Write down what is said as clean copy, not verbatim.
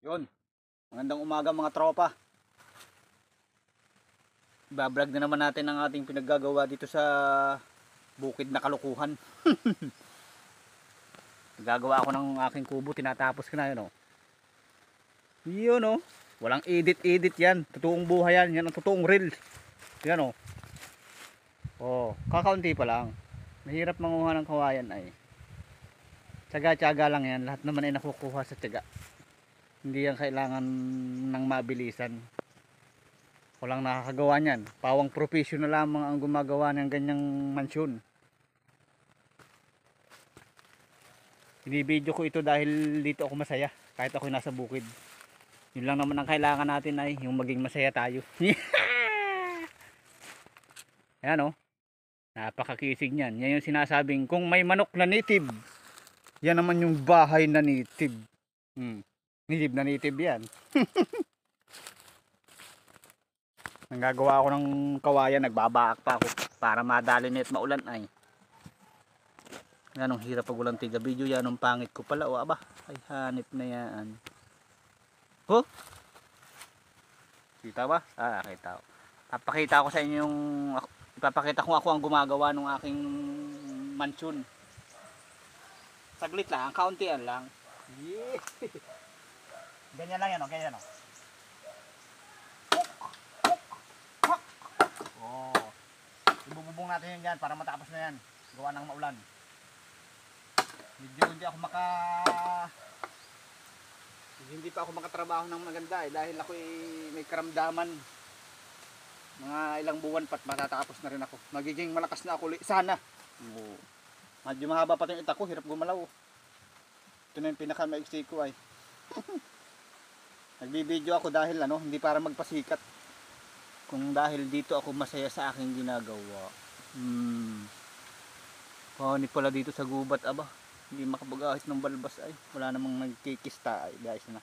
Yun, magandang umaga mga tropa. Ibablog na naman natin ang ating pinaggagawa dito sa bukid na kalukuhan. Gagawa ako ng aking kubo, tinatapos ko na yun oh. Yun oh, walang edit yan, totoong buhay yan, yan ang totoong real. Yan oh. Oh, kakaunti pa lang. Mahirap manguha ng kawayan ay. Tsaga-tsaga lang yan, lahat naman ay nakukuha sa tsaga. Hindi yan kailangan ng mabilisan. Walang nakakagawa niyan. Pawang professional lamang ang gumagawa ng ganyang mansyon. Binibidyo ko ito dahil dito ako masaya. Kahit ako nasa bukid. Yun lang naman ang kailangan natin ay yung maging masaya tayo. Ayan o. Napakakisig niyan. Yan yung sinasabing kung may manok na native. Yan naman yung bahay na native. Native na native yan. Nanggagawa ako ng kawayan, nagbabaak pa ako para madali nit maulan ay. Ganong hirap pag walang tiga video yan, ang pangit ko pala o aba. Ay hanip na yan. Oh. Kita ba? Ah, kita ko. Papakita ko sa inyo yung ipapakita ko ako ang gumagawa ng aking mansyon. Saglit lang, kauntian lang. Yeah. Ganyan lang yan o, ganyan o. Oh. Ibububong natin yan dyan para matapos na yan. Gawa ng maulan. Medyo hindi pa ako makatrabaho ng maganda eh, dahil ako may karamdaman. Mga ilang buwan pat matatapos na rin ako. Magiging malakas na ako sana. Oh. Medyo mahaba pa yung ita ko, hirap gumalaw. Ito na yung pinaka-maiksi ko ay. Nagbibideo ako dahil hindi para magpasikat. Kung dahil dito ako masaya sa aking ginagawa. Pani pala dito sa gubat aba. Hindi makapag-ahit ng balbas ay. Wala namang nagkikista ay. Guys na.